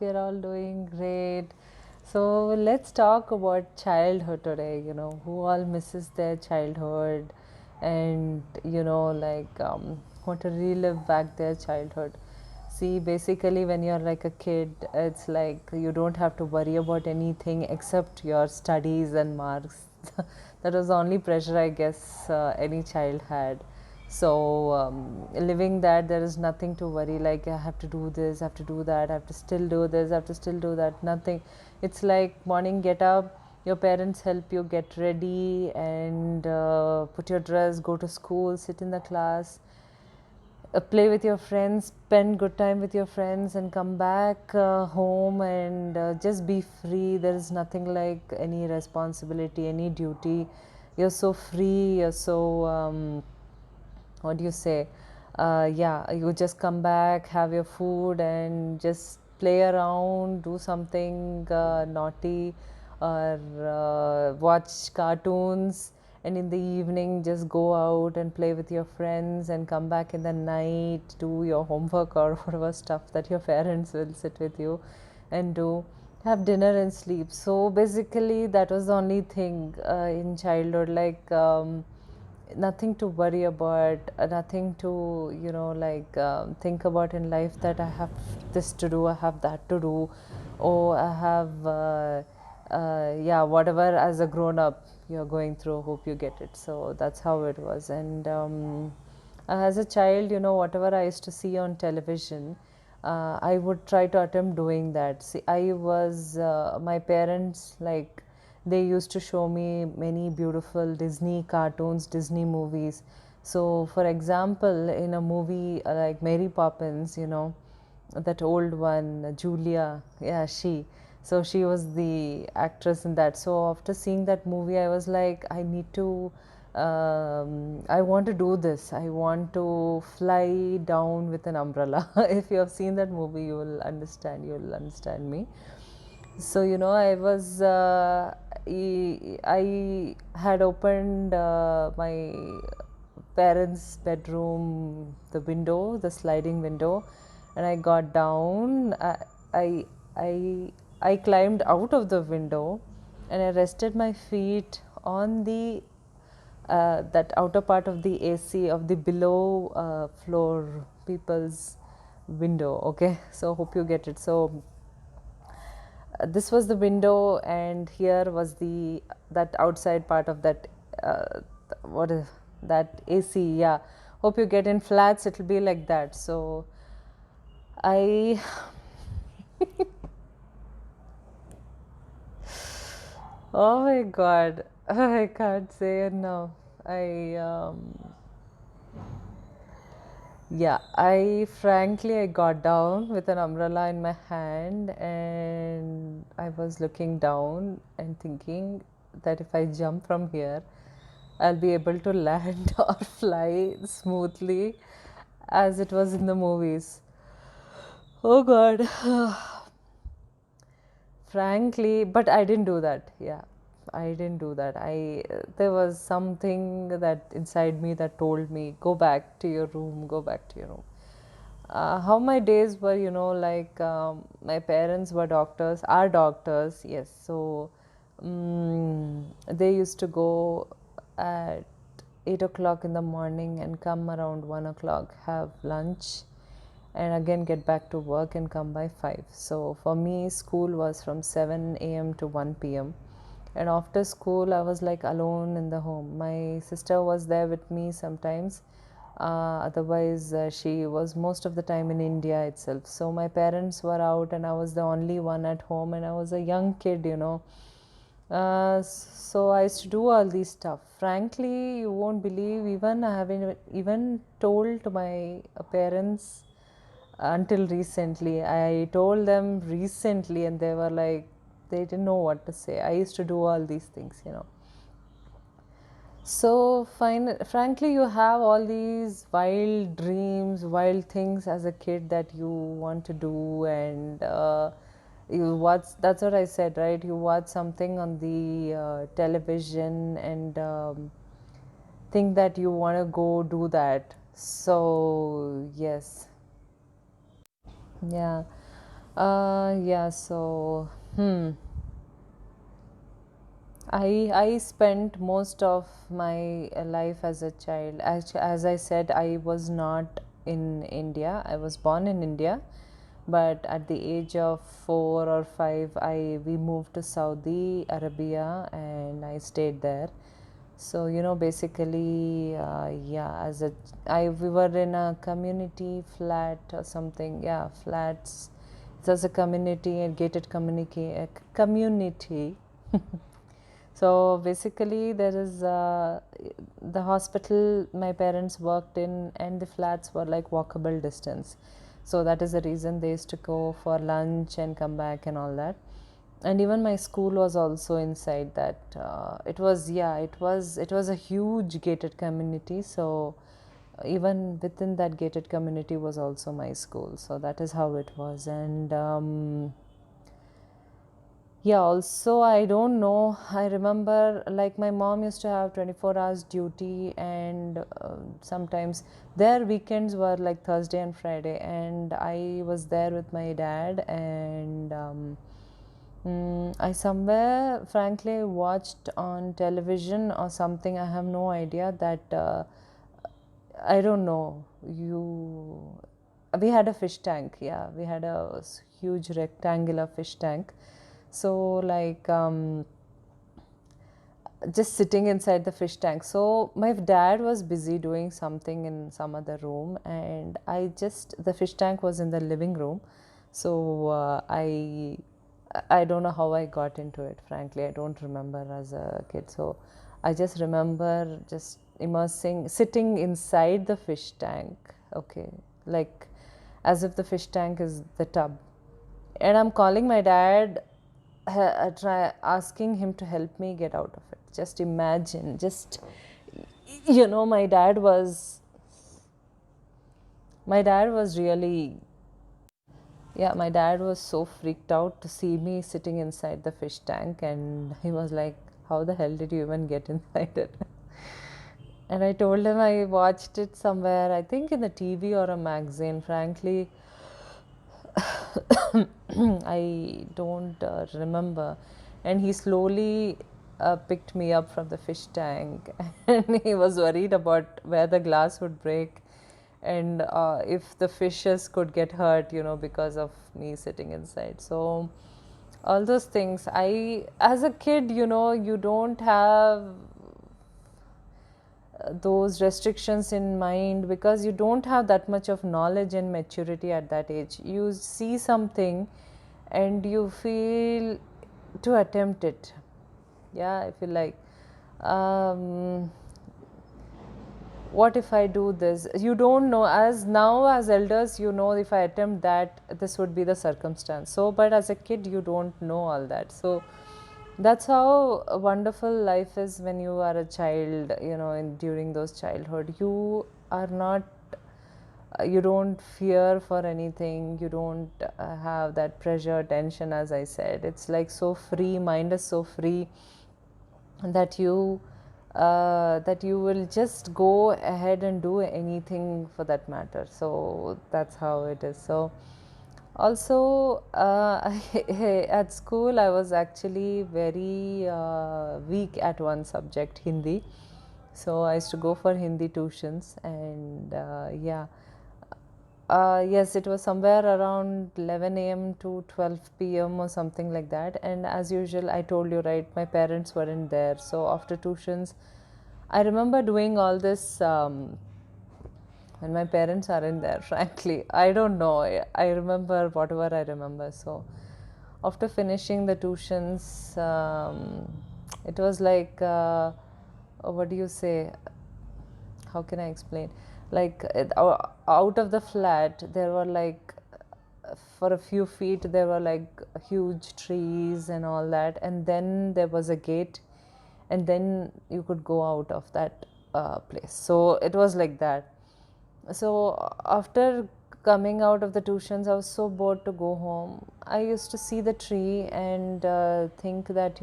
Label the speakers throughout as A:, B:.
A: We're all doing great. So let's talk about childhood today. Who all misses their childhood and, want to relive back their childhood. See, basically, when you're like a kid, it's like you don't have to worry about anything except your studies and marks. That was the only pressure, I guess, any child had. So, living that, there is nothing to worry, like I have to do this, I have to do that, I have to still do this, I have to still do that, nothing. It's like morning, get up, your parents help you get ready and put your dress, go to school, sit in the class, play with your friends, spend good time with your friends, and come back home and just be free. There is nothing like any responsibility, any duty. You're so free, you're so what do you say? Yeah, you just come back, have your food, and just play around, do something naughty, or watch cartoons. And in the evening, just go out and play with your friends, and come back in the night, do your homework or whatever stuff that your parents will sit with you and do. Have dinner and sleep. So basically, that was the only thing in childhood. Like. Nothing to worry about, nothing to think about in life, that I have this to do, I have that to do, or I have yeah, whatever as a grown up you're going through, hope you get it. So that's how it was. And as a child, whatever I used to see on television, I would try to attempt doing that. See, I was my parents, like, they used to show me many beautiful Disney cartoons, Disney movies. So, for example, in a movie like Mary Poppins, that old one, Julia, yeah, so she was the actress in that. So, after seeing that movie, I was like, I need to, I want to do this. I want to fly down with an umbrella. If you have seen that movie, you will understand. You will understand me. So, I was, I had opened my parents' bedroom, the window, the sliding window, and I got down. I, I, I climbed out of the window, and I rested my feet on the that outer part of the AC of the below floor people's window. Okay, so hope you get it. So this was the window, and here was the that outside part of that what is that AC. Yeah, hope you get in flats, it'll be like that. So I oh my god, I can't say enough. I Yeah, I got down with an umbrella in my hand, and I was looking down and thinking that if I jump from here, I'll be able to land or fly smoothly as it was in the movies. Oh God. Frankly, but I didn't do that. Yeah, I didn't do that. There was something that inside me that told me, go back to your room, go back to your room. How my days were, like, my parents were doctors, are doctors, yes. So they used to go at 8 o'clock in the morning and come around 1 o'clock, have lunch, and again get back to work and come by 5. So for me, school was from 7 a.m. to 1 p.m. And after school, I was like alone in the home. My sister was there with me sometimes. Otherwise, she was most of the time in India itself. So my parents were out, and I was the only one at home, and I was a young kid. So I used to do all these stuff. Frankly, you won't believe, even I haven't even told to my parents until recently. I told them recently, and they were like, they didn't know what to say. I used to do all these things. So, frankly, you have all these wild dreams, wild things as a kid that you want to do, and you watch. That's what I said, right? You watch something on the television and think that you want to go do that. So, yes, yeah. Yeah, so I spent most of my life as a child. As I said, I was not in India. I was born in India, but at the age of 4 or 5, I we moved to Saudi Arabia and I stayed there. So basically, yeah, I we were in a community flat or something. Yeah, flats. It was a community, a gated community. So basically, there is the hospital my parents worked in, and the flats were like walkable distance. So that is the reason they used to go for lunch and come back and all that. And even my school was also inside that. It was, yeah, it was a huge gated community. So even within that gated community was also my school. So that is how it was. And yeah, also, I don't know. I remember like my mom used to have 24 hours duty, and sometimes their weekends were like Thursday and Friday, and I was there with my dad. And I somewhere, frankly, watched on television or something. I have no idea that. I don't know. We had a fish tank. Yeah, we had a huge rectangular fish tank. So, like, just sitting inside the fish tank. So, my dad was busy doing something in some other room, and the fish tank was in the living room. So, I don't know how I got into it, frankly. I don't remember as a kid. So, I just remember just sitting inside the fish tank, okay, like as if the fish tank is the tub. And I'm calling my dad, try asking him to help me get out of it. Just imagine, my dad was really, yeah, my dad was so freaked out to see me sitting inside the fish tank, and he was like, how the hell did you even get inside it? And I told him I watched it somewhere, I think in the TV or a magazine. Frankly, I don't remember. And he slowly picked me up from the fish tank, and he was worried about where the glass would break, and if the fishes could get hurt, because of me sitting inside. So, all those things. As a kid, you don't have those restrictions in mind, because you don't have that much of knowledge and maturity at that age. You see something and you feel to attempt it. Yeah, I feel like, um, what if I do this? You don't know. As now, as elders, if I attempt that, this would be the circumstance. So, but as a kid, you don't know all that. So, that's how wonderful life is when you are a child, during those childhood. You are not, you don't fear for anything. You don't have that pressure, tension, as I said. It's like so free, mind is so free that you will just go ahead and do anything for that matter. So that's how it is. So also, at school I was actually very weak at one subject, Hindi. So I used to go for Hindi tuitions, and yeah, yes, it was somewhere around 11 a.m. to 12 p.m. or something like that. And as usual, I told you, right, my parents weren't there. So after tuitions, I remember doing all this when my parents aren't there, frankly. I don't know. I remember whatever I remember. So after finishing the tuitions, it was like, what do you say? How can I explain? Like, out of the flat, there were like, for a few feet, there were like huge trees and all that, and then there was a gate, and then you could go out of that place. So it was like that. So after coming out of the tuitions, I was so bored to go home. I used to see the tree and think that,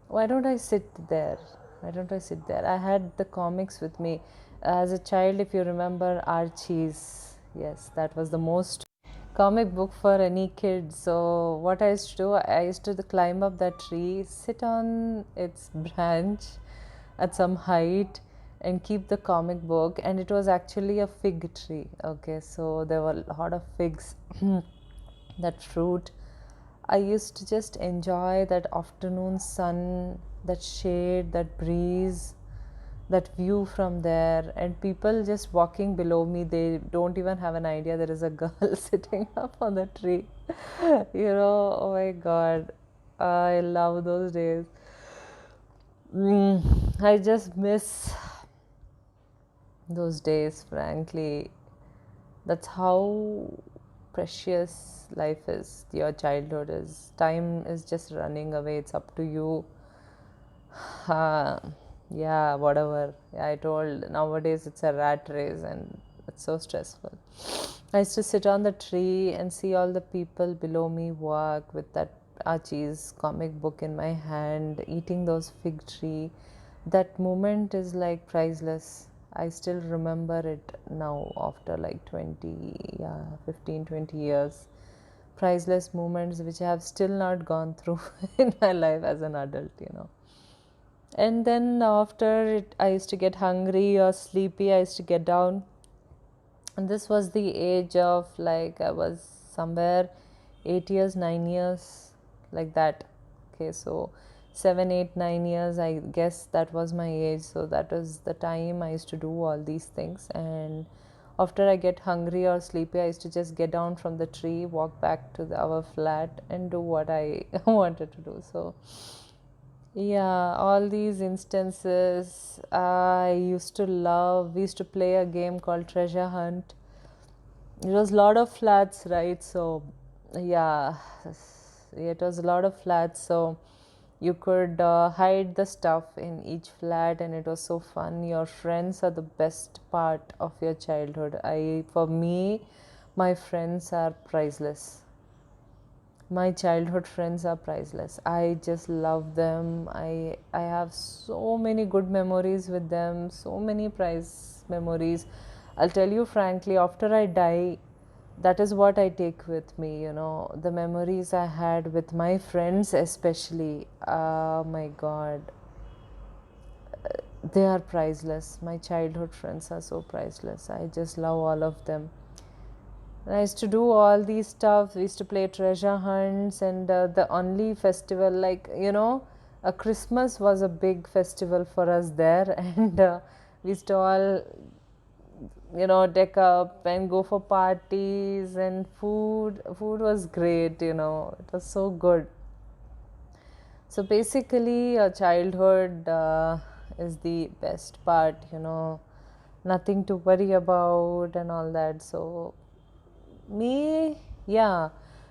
A: why don't I sit there? Why don't I sit there? I had the comics with me. As a child, if you remember Archie's, yes, that was the most comic book for any kid. So what I used to do, I used to climb up that tree, sit on its branch at some height, and keep the comic book. And it was actually a fig tree. Okay, so there were a lot of figs, that fruit. I used to just enjoy that afternoon sun, that shade, that breeze, that view from there, and people just walking below me, they don't even have an idea there is a girl sitting up on the tree. Oh my god, I love those days. I just miss those days, frankly. That's how precious life is, your childhood is. Time is just running away, it's up to you. Yeah, whatever. Yeah, I told nowadays it's a rat race and it's so stressful. I used to sit on the tree and see all the people below me walk with that Archie's comic book in my hand, eating those fig tree. That moment is like priceless. I still remember it now after like 20, yeah, 15, 20 years. Priceless moments which I have still not gone through in my life as an adult. And then after it, I used to get hungry or sleepy, I used to get down. And this was the age of like, I was somewhere 8 years, 9 years, like that. Okay, so 7, 8, 9 years, I guess that was my age. So that was the time I used to do all these things. And after I get hungry or sleepy, I used to just get down from the tree, walk back to our flat, and do what I wanted to do. So yeah, all these instances I used to love. We used to play a game called Treasure Hunt. It was a lot of flats, right? So yeah, it was a lot of flats. So you could hide the stuff in each flat, and it was so fun. Your friends are the best part of your childhood. For me, my friends are priceless. My childhood friends are priceless. I just love them. I have so many good memories with them, so many prize memories. I'll tell you frankly, after I die, that is what I take with me, the memories I had with my friends, especially. Oh my god, they are priceless. My childhood friends are so priceless. I just love all of them. And I used to do all these stuff. We used to play treasure hunts, and the only festival, like, a Christmas was a big festival for us there, and we used to all, deck up and go for parties, and food. Food was great, it was so good. So basically, childhood is the best part, nothing to worry about and all that. So me, yeah.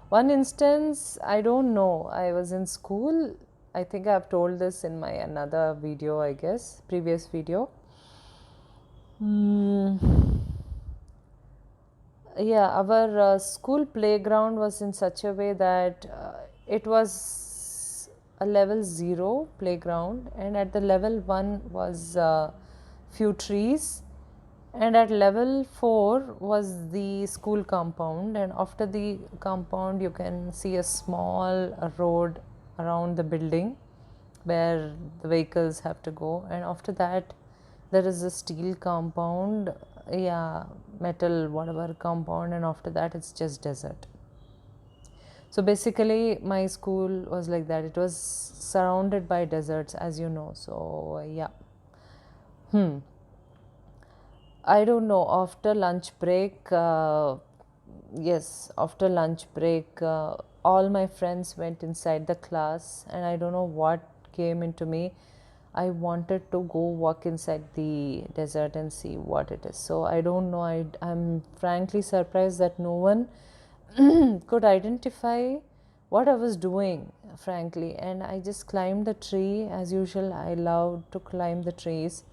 A: One instance, I don't know. I was in school. I think I've told this in my another video, I guess, previous video. Yeah, our school playground was in such a way that it was a level 0 playground, and at the level 1 was few trees, and at level 4 was the school compound, and after the compound you can see a small road around the building where the vehicles have to go, and after that there is a steel compound, yeah, metal whatever compound, and after that it's just desert. So basically my school was like that. It was surrounded by deserts, as you know. So yeah. I don't know. After lunch break, yes, after lunch break, all my friends went inside the class, and I don't know what came into me. I wanted to go walk inside the desert and see what it is. So I don't know. I'm frankly surprised that no one could identify what I was doing, frankly. And I just climbed the tree as usual. I love to climb the trees.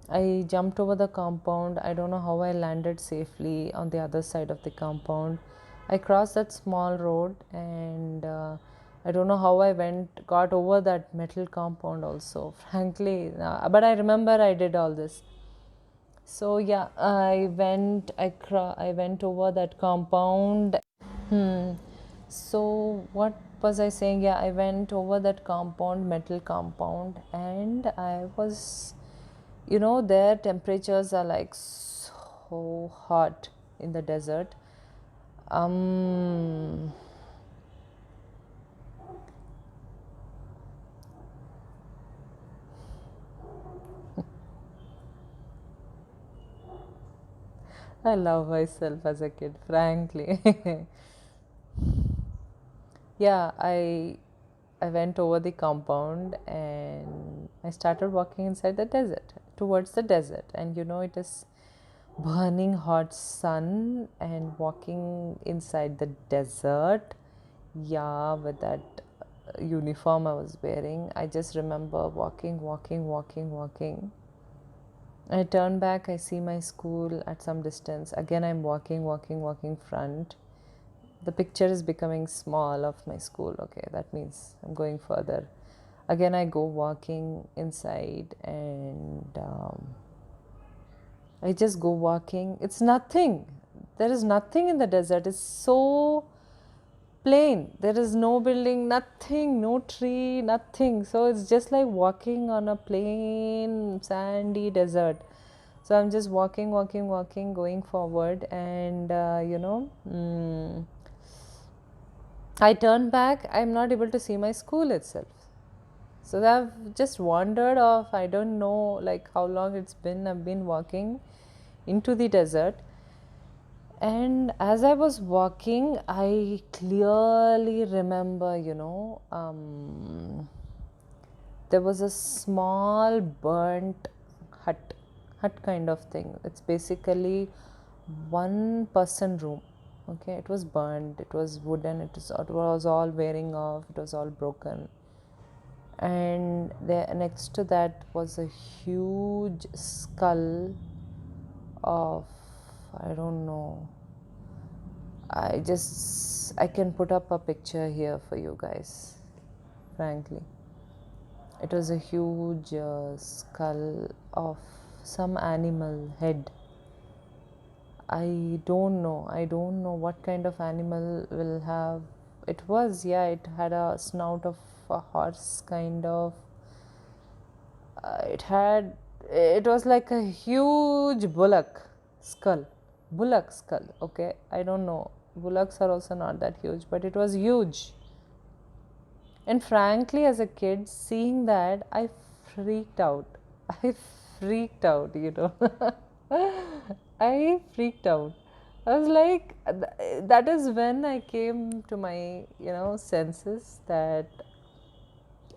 A: I jumped over the compound. I don't know how I landed safely on the other side of the compound. I crossed that small road, and I don't know how I got over that metal compound also, frankly. But I remember I did all this. So yeah, I went over that compound. Hmm. So what was I saying? Yeah, I went over that compound, metal compound, and I was, their temperatures are like so hot in the desert. Um, I love myself as a kid, frankly. Yeah, I went over the compound and I started walking inside the desert, towards the desert. And it is burning hot sun and walking inside the desert. Yeah, with that uniform I was wearing. I just remember walking, walking, walking, walking. I turn back, I see my school at some distance. Again, I'm walking, walking, walking front. The picture is becoming small of my school. Okay, that means I'm going further. Again, I go walking inside and I just go walking. It's nothing. There is nothing in the desert. It's so plain. There is no building, nothing, no tree, nothing. So it's just like walking on a plain, sandy desert. So I'm just walking, walking, walking, going forward, and I turn back. I'm not able to see my school itself. So I've just wandered off. I don't know like how long it's been. I've been walking into the desert, and as I was walking, I clearly remember, there was a small burnt hut, hut kind of thing. It's basically one person room. Okay, it was burnt. It was wooden. It was all wearing off. It was all broken. And there next to that was a huge skull of, I don't know, I can put up a picture here for you guys, frankly. It was a huge skull of some animal head. I don't know what kind of animal will have. It was, yeah, it had a snout of a horse kind of. It was like a huge bullock skull. Okay, I don't know, bullocks are also not that huge, but it was huge. And frankly, as a kid, seeing that, I freaked out. I freaked out, I freaked out. I was like, that is when I came to my, senses that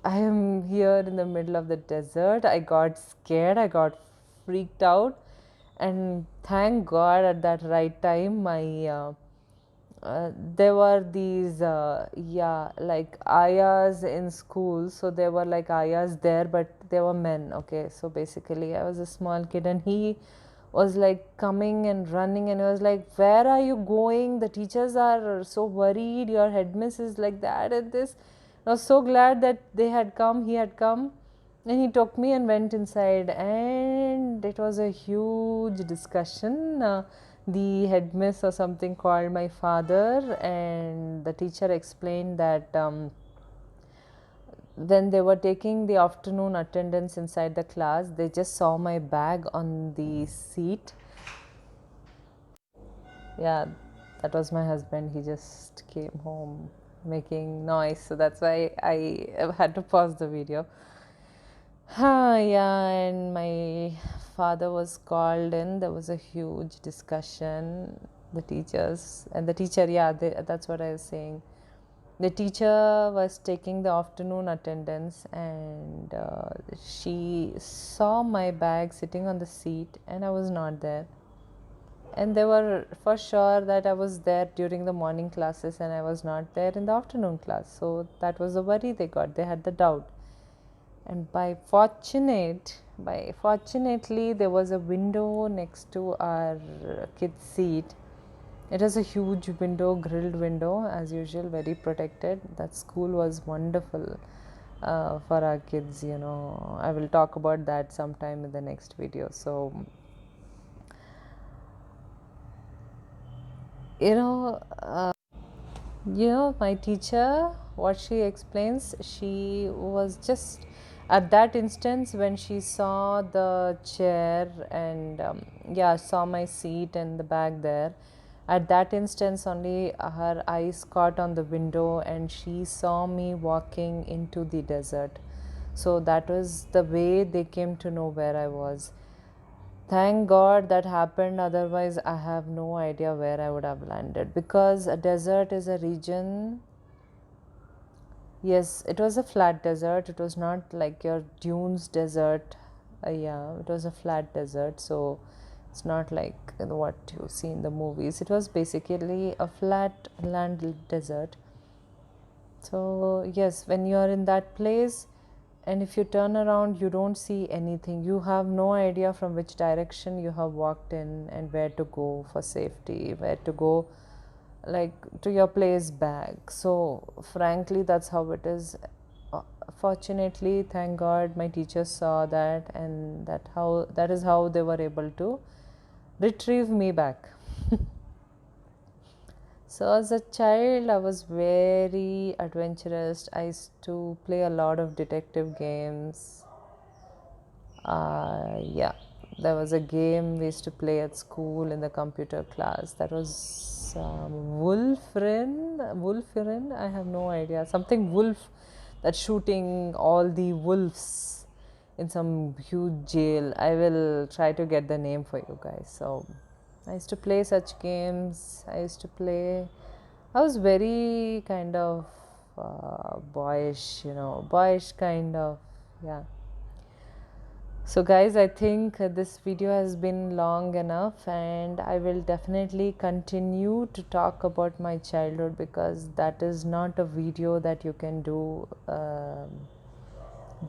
A: I am here in the middle of the desert. I got scared, I got freaked out, and thank God at that right time, there were these, yeah, like ayahs in school. So there were like ayahs there, but they were men. Okay, so basically, I was a small kid, and he was like coming and running, and he was like, "Where are you going? The teachers are so worried. Your headmiss is like that and this." I was so glad that they had come, he had come, and he took me and went inside, and it was a huge discussion. The headmiss or something called my father, and the teacher explained that when they were taking the afternoon attendance inside the class, they just saw my bag on the seat. Yeah, that was my husband. He just came home making noise, so that's why I had to pause the video. Yeah, and my father was called in. There was a huge discussion. The teachers and the teacher, yeah, that's what I was saying. The teacher was taking the afternoon attendance, and she saw my bag sitting on the seat, and I was not there. And they were for sure that I was there during the morning classes and I was not there in the afternoon class. So that was the worry they got. They had the doubt. And by fortunately, there was a window next to our kid's seat. It was a huge window, grilled window, as usual, very protected. That school was wonderful for our kids. I will talk about that sometime in the next video. So, you know, My teacher, what she explains, she was just at that instance when she saw the chair and yeah, saw my seat and the bag there. At that instance, only her eyes caught on the window and she saw me walking into the desert. So that was the way they came to know where I was. Thank God that happened, otherwise, I have no idea where I would have landed, because a desert is a region. Yes, it was a flat desert, it was not like your dunes desert. Yeah, it was a flat desert, so it's not like what you see in the movies. It was basically a flat land desert. So, yes, when you are in that place and if you turn around, you don't see anything. You have no idea from which direction you have walked in and where to go for safety, where to go like to your place back. So, frankly, that's how it is. Fortunately, thank God, my teachers saw that, and that is how they were able to retrieve me back. So, as a child, I was very adventurous. I used to play a lot of detective games. Yeah, there was a game we used to play at school in the computer class. That was Wolfrin. I have no idea. Something wolf, that shooting all the wolves in some huge jail. I will try to get the name for you guys. So I used to play such games. I was very kind of boyish, boyish kind of, yeah. So, guys, I think this video has been long enough, and I will definitely continue to talk about my childhood, because that is not a video that you can do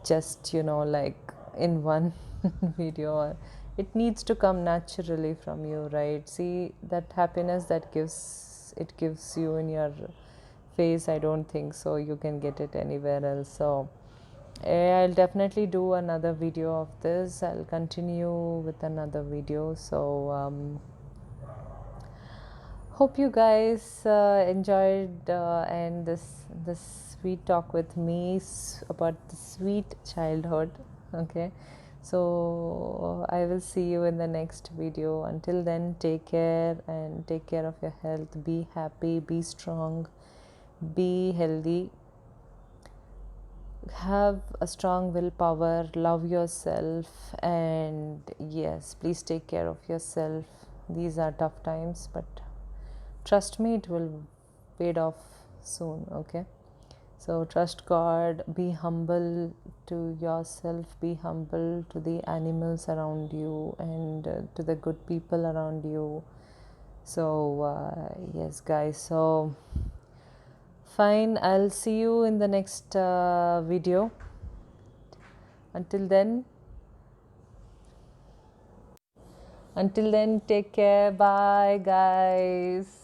A: just, like in one video. It needs to come naturally from you, right? See, that happiness that gives you in your face, I don't think so you can get it anywhere else. So I'll definitely do another video of this. I'll continue with another video. So hope you guys enjoyed and this sweet talk with me about the sweet childhood. Okay, so I will see you in the next video. Until then, take care and take care of your health. Be happy, be strong, be healthy, have a strong willpower, love yourself, and yes, please take care of yourself. These are tough times, but trust me, it will paid off soon. Okay, so trust God, be humble to yourself, be humble to the animals around you, and to the good people around you. So yes, guys, so fine, I'll see you in the next video. Until then, take care. Bye, guys.